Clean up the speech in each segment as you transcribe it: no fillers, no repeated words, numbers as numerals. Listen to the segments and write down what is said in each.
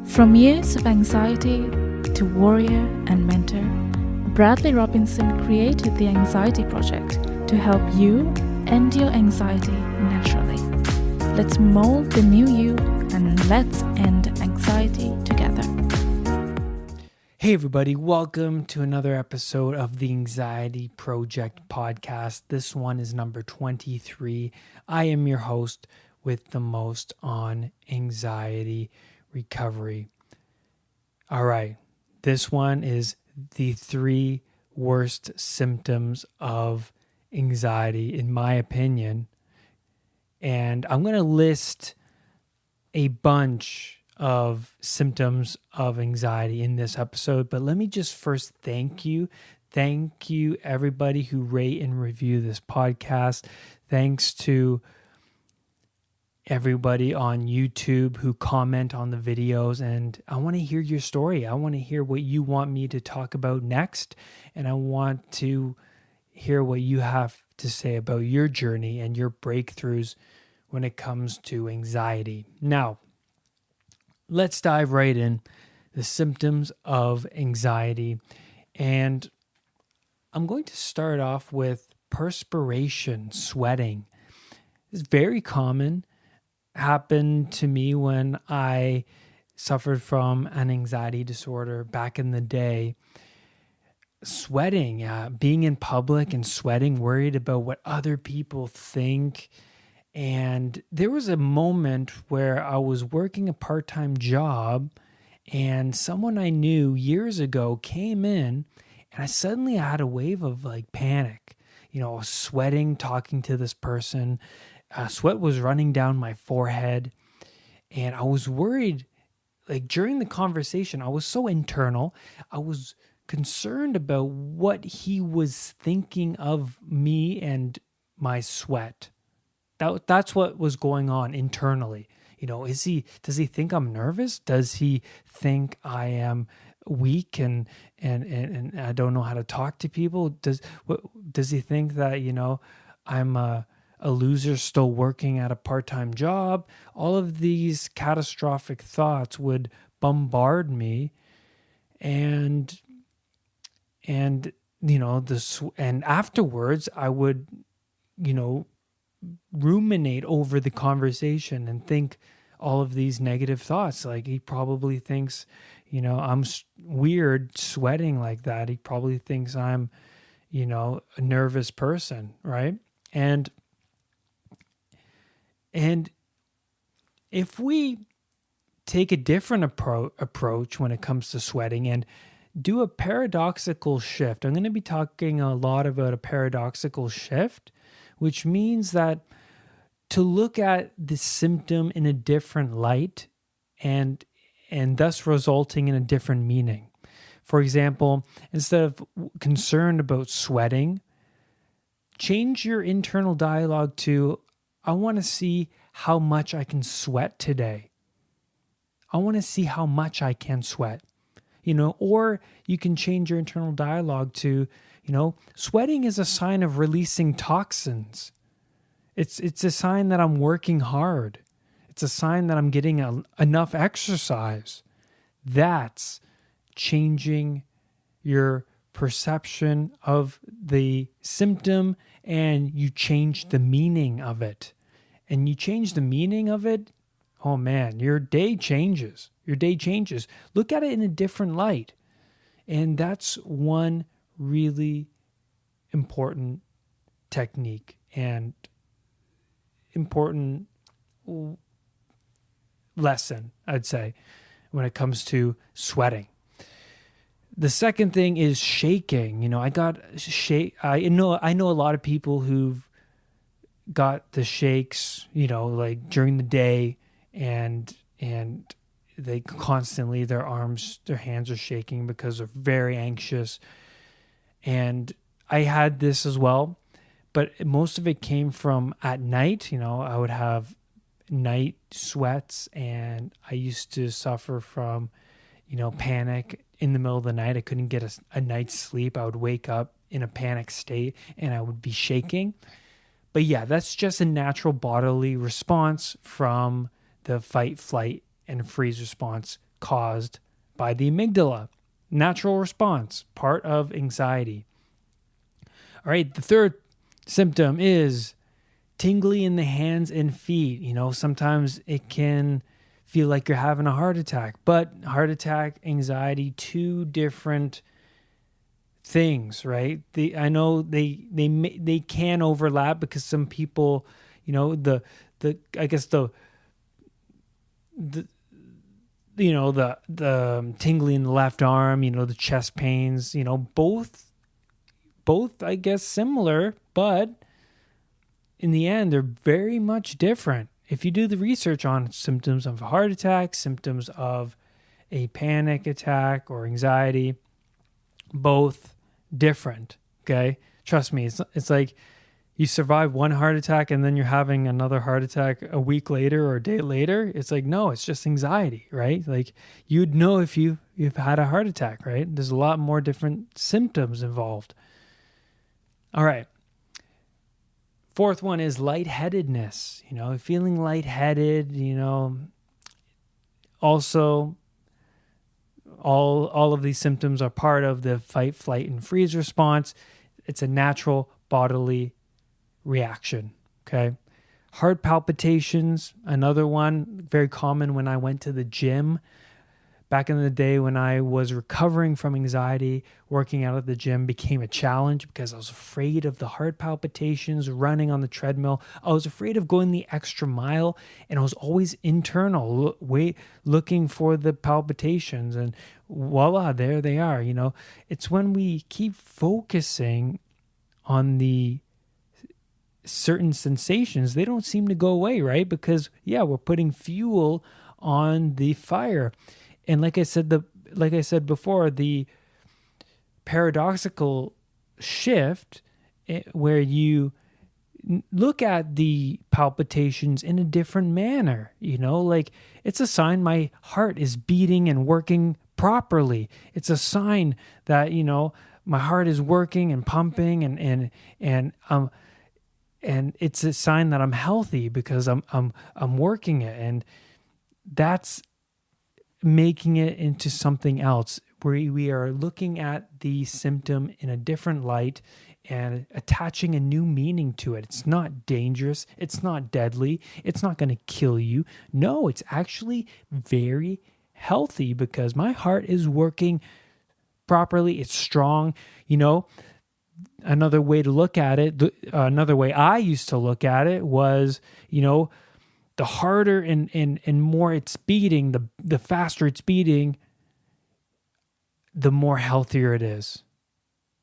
From years of anxiety to warrior and mentor, Bradley Robinson created the Anxiety Project to help you end your anxiety naturally. Let's mold the new you and let's end anxiety together. Hey everybody, welcome to another episode of the Anxiety Project podcast. This one is number 23. I am your host with the most on anxiety recovery. All right, this one is the 3 worst symptoms of anxiety, in my opinion. And I'm going to list a bunch of symptoms of anxiety in this episode, but let me just first thank you. Thank you, everybody who rate and review this podcast. Thanks to everybody on YouTube who comment on the videos, and I want to hear your story. I want to hear what you want me to talk about next, and I want to hear what you have to say about your journey and your breakthroughs when it comes to anxiety. Now, let's dive right in. The symptoms of anxiety, and I'm going to start off with perspiration, sweating. It's very common. Happened to me when I suffered from an anxiety disorder back in the day. Sweating, being in public and sweating, worried about what other people think. And there was a moment where I was working a part-time job and someone I knew years ago came in, and I suddenly had a wave of panic. I was sweating talking to this person. Sweat was running down my forehead, and I was worried. During the conversation, I was so internal. I was concerned about what he was thinking of me and my sweat. That's what was going on internally. Does he think I'm nervous? Does he think I am weak and I don't know how to talk to people? Does he think that I'm a loser still working at a part-time job? All of these catastrophic thoughts would bombard me, and afterwards I would ruminate over the conversation and think all of these negative thoughts. He probably thinks I'm weird sweating like that. He probably thinks I'm a nervous person, right? And if we take a different approach when it comes to sweating and do a paradoxical shift, I'm going to be talking a lot about a paradoxical shift, which means that to look at the symptom in a different light and thus resulting in a different meaning. For example, instead of concerned about sweating, change your internal dialogue to, I want to see how much I can sweat today. I want to see how much I can sweat. Or you can change your internal dialogue to, sweating is a sign of releasing toxins. It's a sign that I'm working hard. It's a sign that I'm getting enough exercise. That's changing your perception of the symptom, and you change the meaning of it. And you change the meaning of it, oh man, your day changes. Your day changes. Look at it in a different light. And that's one really important technique and important lesson, I'd say, when it comes to sweating. The second thing is shaking. I know a lot of people who've got the shakes, during the day, and they constantly, their hands are shaking because they're very anxious. And I had this as well, but most of it came from at night. I would have night sweats, and I used to suffer from, panic in the middle of the night. I couldn't get a night's sleep. I would wake up in a panic state and I would be shaking. But yeah, that's just a natural bodily response from the fight, flight, and freeze response caused by the amygdala. Natural response, part of anxiety. All right, the third symptom is tingly in the hands and feet. Sometimes it can feel like you're having a heart attack, but heart attack, anxiety, two different things, right? I know they can overlap because some people, the I guess the tingling in the left arm, the chest pains, both I guess similar, but in the end they're very much different. If you do the research on symptoms of a heart attack, symptoms of a panic attack or anxiety, both different. Okay, trust me, it's like you survive one heart attack and then you're having another heart attack a week later or a day later. It's like, no, it's just anxiety, right? Like you'd know if you've had a heart attack, right? There's a lot more different symptoms involved. All right. Fourth one is lightheadedness, feeling lightheaded, also all of these symptoms are part of the fight, flight, and freeze response. It's a natural bodily reaction, okay? Heart palpitations, another one, very common when I went to the gym. Back in the day when I was recovering from anxiety, working out at the gym became a challenge because I was afraid of the heart palpitations, running on the treadmill. I was afraid of going the extra mile, and I was always internal, looking for the palpitations, and voila, there they are. It's when we keep focusing on the certain sensations, they don't seem to go away, right? Because we're putting fuel on the fire. And like I said before, the paradoxical shift where you look at the palpitations in a different manner, like it's a sign my heart is beating and working properly. It's a sign that, my heart is working and pumping and it's a sign that I'm healthy because I'm working it. And that's making it into something else where we are looking at the symptom in a different light and attaching a new meaning to it. It's not dangerous. It's not deadly. It's not going to kill you. No, it's actually very healthy because my heart is working properly. It's strong. Another way to look at it, another way I used to look at it was, the harder and more it's beating, the faster it's beating, the more healthier it is.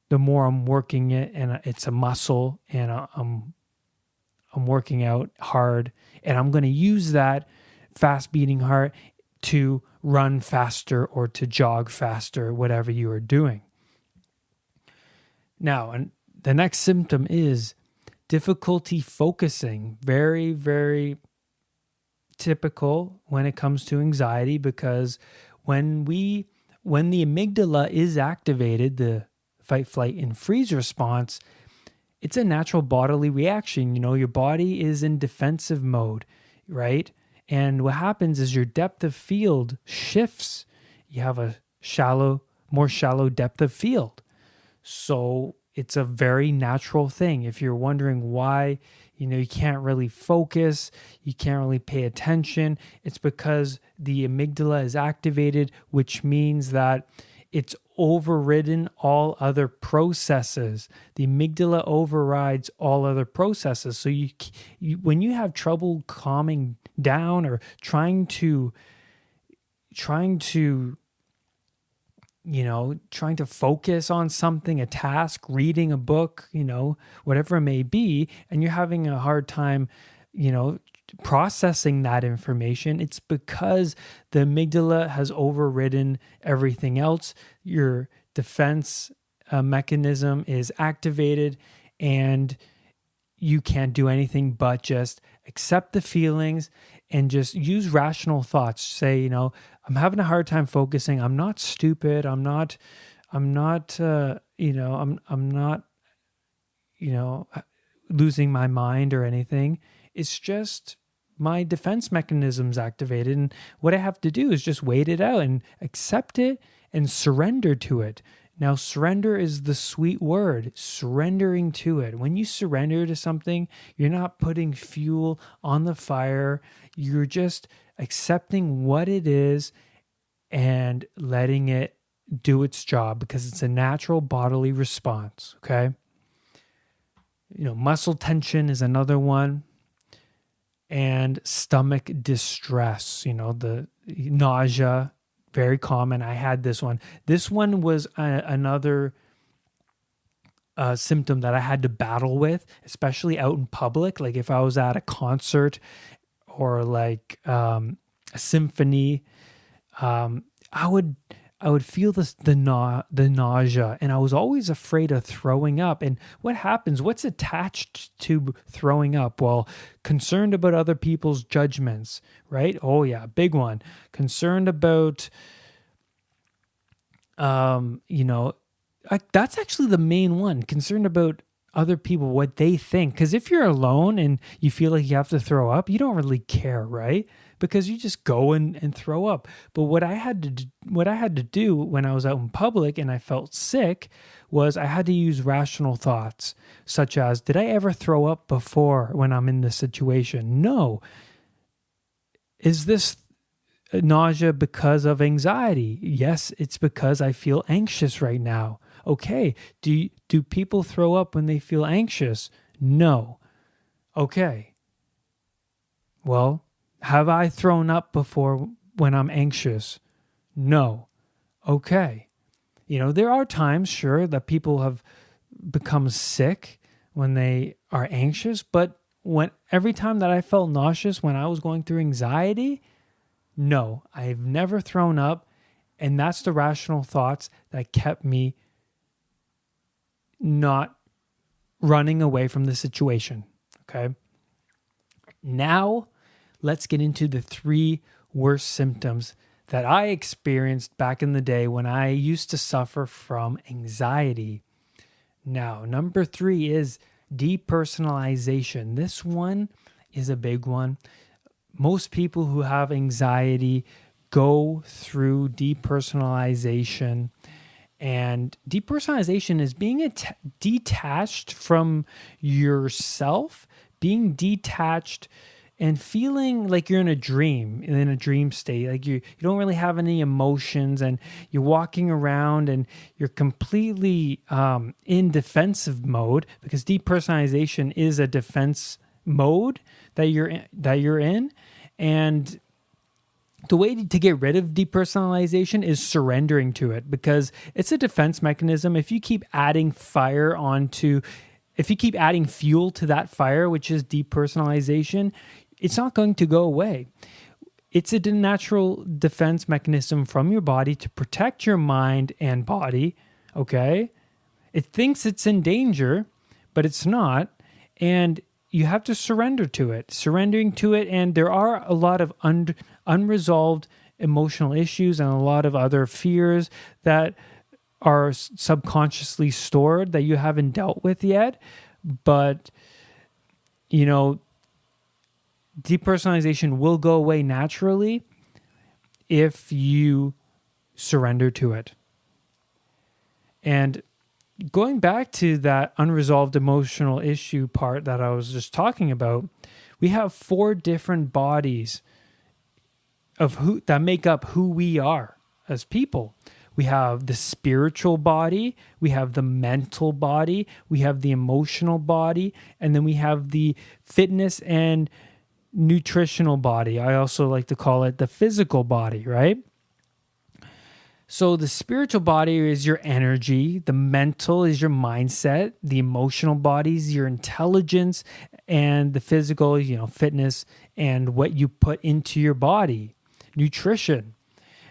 The more I'm working it, and it's a muscle, and I'm working out hard, and I'm going to use that fast beating heart to run faster or to jog faster, whatever you are doing. Now, and the next symptom is difficulty focusing. Very, very typical when it comes to anxiety, because when the amygdala is activated, the fight, flight, and freeze response, it's a natural bodily reaction. Your body is in defensive mode, right? And what happens is your depth of field shifts. You have a more shallow depth of field. So it's a very natural thing. If you're wondering why, you can't really focus, you can't really pay attention, it's because the amygdala is activated, which means that it's overridden all other processes. The amygdala overrides all other processes. So you when you have trouble calming down or trying to focus on something, a task, reading a book, whatever it may be, and you're having a hard time, processing that information, it's because the amygdala has overridden everything else. Your defense mechanism is activated, and you can't do anything but just accept the feelings and just use rational thoughts. Say, I'm having a hard time focusing. I'm not stupid. I'm not losing my mind or anything. It's just my defense mechanism's activated. And what I have to do is just wait it out and accept it and surrender to it. Now, surrender is the sweet word, surrendering to it. When you surrender to something, you're not putting fuel on the fire. You're just accepting what it is and letting it do its job, because it's a natural bodily response, okay? Muscle tension is another one, and stomach distress, the nausea, very common. I had this one. This one was another symptom that I had to battle with, especially out in public. Like if I was at a concert or like a symphony, I would feel the nausea, and I was always afraid of throwing up. And what happens? What's attached to throwing up? Well, concerned about other people's judgments, right? Oh yeah, big one. Concerned about, that's actually the main one. Concerned about other people, what they think. Because if you're alone and you feel like you have to throw up, you don't really care, right? Because you just go and throw up. But what I had to do when I was out in public and I felt sick was I had to use rational thoughts, such as, did I ever throw up before when I'm in this situation? No. Is this nausea because of anxiety? Yes, it's because I feel anxious right now. Okay. Do people throw up when they feel anxious? No. Okay. Well, have I thrown up before when I'm anxious? No. Okay. There are times, sure, that people have become sick when they are anxious, but every time that I felt nauseous when I was going through anxiety, no, I've never thrown up, and that's the rational thoughts that kept me not running away from the situation. Okay. Now, let's get into the 3 worst symptoms that I experienced back in the day when I used to suffer from anxiety. Now, number 3 is depersonalization. This one is a big one. Most people who have anxiety go through depersonalization. And depersonalization is being detached from yourself, being detached and feeling like you're in a dream state. Like you don't really have any emotions, and you're walking around and you're completely in defensive mode, because depersonalization is a defense mode that you're in. And the way to get rid of depersonalization is surrendering to it, because it's a defense mechanism. If you keep adding fuel to that fire, which is depersonalization, it's not going to go away. It's a natural defense mechanism from your body to protect your mind and body, okay? It thinks it's in danger, but it's not, and you have to surrender to it. Surrendering to it, and there are a lot of unresolved emotional issues and a lot of other fears that are subconsciously stored that you haven't dealt with yet. But, depersonalization will go away naturally if you surrender to it. And going back to that unresolved emotional issue part that I was just talking about, we have 4 different bodies that make up who we are as people. We have the spiritual body, we have the mental body, we have the emotional body, and then we have the fitness and nutritional body. I also like to call it the physical body, right? So the spiritual body is your energy, the mental is your mindset, the emotional body is your intelligence, and the physical, fitness and what you put into your body, nutrition.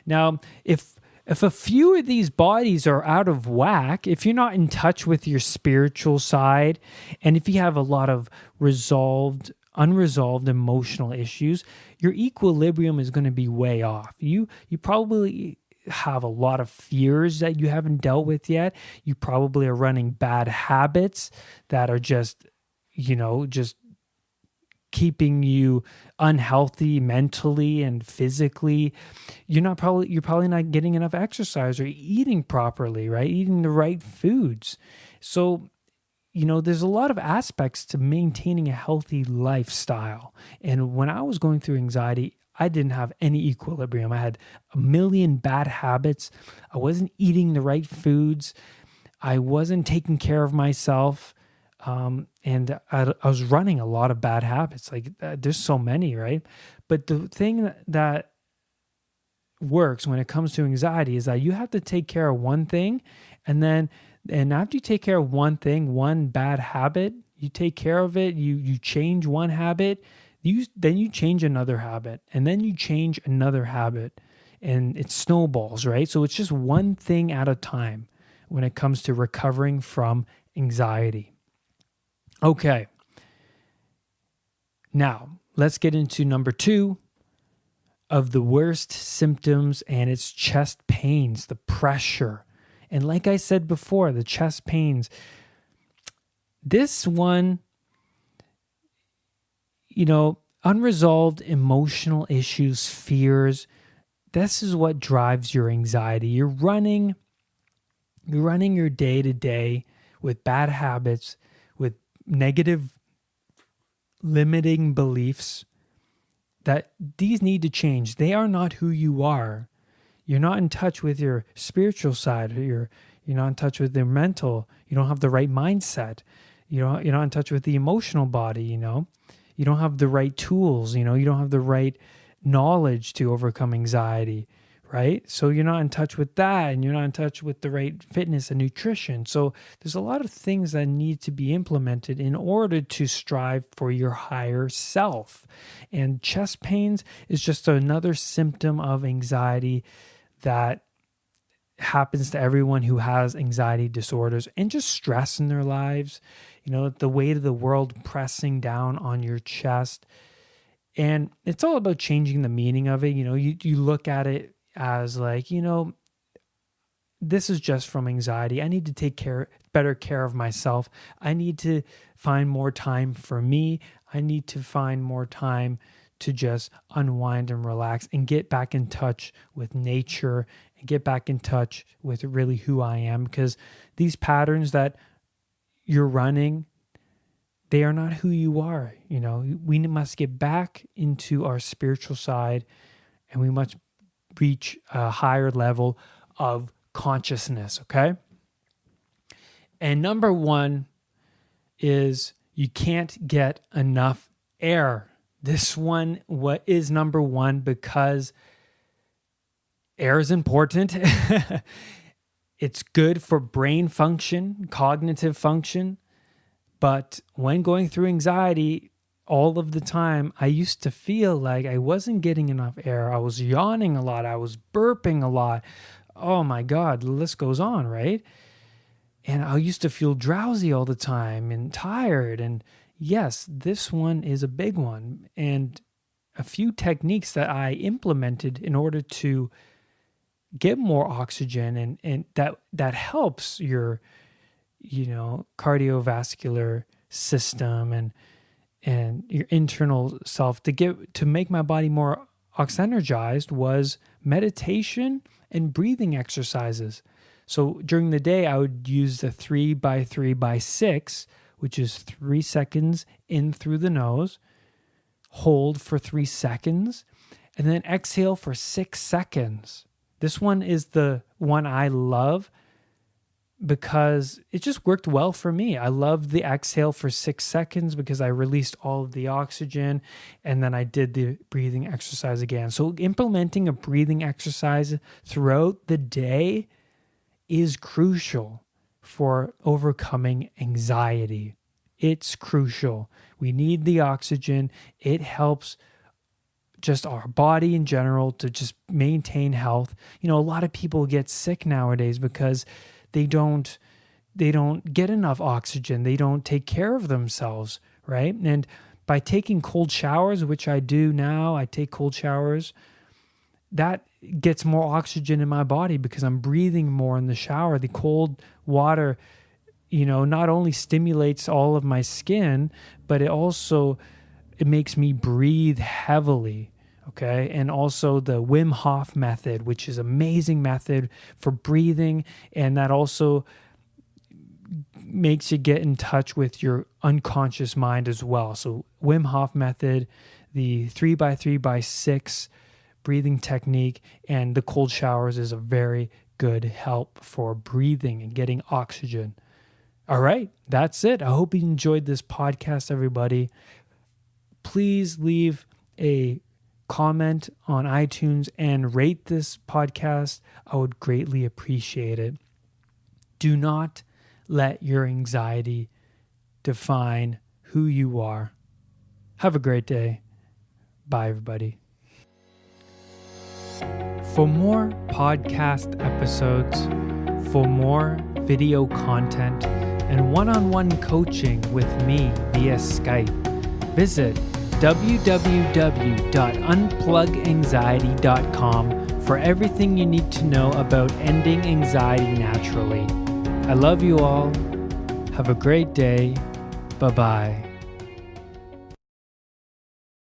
Now, if a few of these bodies are out of whack, if you're not in touch with your spiritual side, and if you have a lot of unresolved emotional issues, your equilibrium is going to be way off. You probably have a lot of fears that you haven't dealt with yet. You probably are running bad habits that are just keeping you unhealthy mentally and physically. You're probably not getting enough exercise or eating properly, right? Eating the right foods. So, there's a lot of aspects to maintaining a healthy lifestyle. And when I was going through anxiety, I didn't have any equilibrium. I had a million bad habits. I wasn't eating the right foods. I wasn't taking care of myself. And I was running a lot of bad habits. Like there's so many, right? But the thing that works when it comes to anxiety is that you have to take care of one thing, and after you take care of one thing, one bad habit, you take care of it, you change one habit, then you change another habit, and then you change another habit, and it snowballs, right? So it's just one thing at a time when it comes to recovering from anxiety. Okay. Now, let's get into number 2 of the worst symptoms, and it's chest pains, the pressure. And like I said before, the chest pains, this one, unresolved emotional issues, fears, this is what drives your anxiety. You're running your day to day with bad habits, with negative limiting beliefs that these need to change. They are not who you are. You're not in touch with your spiritual side. You're not in touch with your mental. You don't have the right mindset. You're not in touch with the emotional body. You don't have the right tools. You don't have the right knowledge to overcome anxiety, right? So you're not in touch with that, and you're not in touch with the right fitness and nutrition. So there's a lot of things that need to be implemented in order to strive for your higher self. And chest pains is just another symptom of anxiety that happens to everyone who has anxiety disorders and just stress in their lives. The weight of the world pressing down on your chest. And it's all about changing the meaning of it. You look at it as like, this is just from anxiety. I need to take better care of myself. I need to find more time for me. I need to find more time to just unwind and relax and get back in touch with nature and get back in touch with really who I am. Because these patterns that you're running, they are not who you are. We must get back into our spiritual side, and we must reach a higher level of consciousness, okay? And number 1 is you can't get enough air. This one is number 1 because air is important. It's good for brain function, cognitive function. But when going through anxiety all of the time, I used to feel like I wasn't getting enough air. I was yawning a lot. I was burping a lot. Oh my God, the list goes on, right? And I used to feel drowsy all the time and tired. And yes, this one is a big one. And a few techniques that I implemented in order to get more oxygen and that helps your cardiovascular system and your internal self to make my body more oxygenized was meditation and breathing exercises. So during the day, I would use the 3x3x6, which is 3 seconds in through the nose, hold for 3 seconds, and then exhale for 6 seconds. This one is the one I love because it just worked well for me. I loved the exhale for 6 seconds because I released all of the oxygen, and then I did the breathing exercise again. So implementing a breathing exercise throughout the day is crucial for overcoming anxiety. It's crucial. We need the oxygen. It helps just our body in general to just maintain health. A lot of people get sick nowadays because they don't get enough oxygen. They don't take care of themselves, right? And by taking cold showers, which I do now, I take cold showers, that gets more oxygen in my body because I'm breathing more in the shower. The cold water, not only stimulates all of my skin, but it also it makes me breathe heavily. Okay. And also the Wim Hof method, which is an amazing method for breathing. And that also makes you get in touch with your unconscious mind as well. So Wim Hof method, the 3x3x6 breathing technique, and the cold showers is a very good help for breathing and getting oxygen. All right, that's it. I hope you enjoyed this podcast, everybody. Please leave a comment on iTunes and rate this podcast. I would greatly appreciate it. Do not let your anxiety define who you are. Have a great day. Bye, everybody. For more podcast episodes, for more video content, and one-on-one coaching with me via Skype, visit www.unpluganxiety.com for everything you need to know about ending anxiety naturally. I love you all. Have a great day. Bye-bye.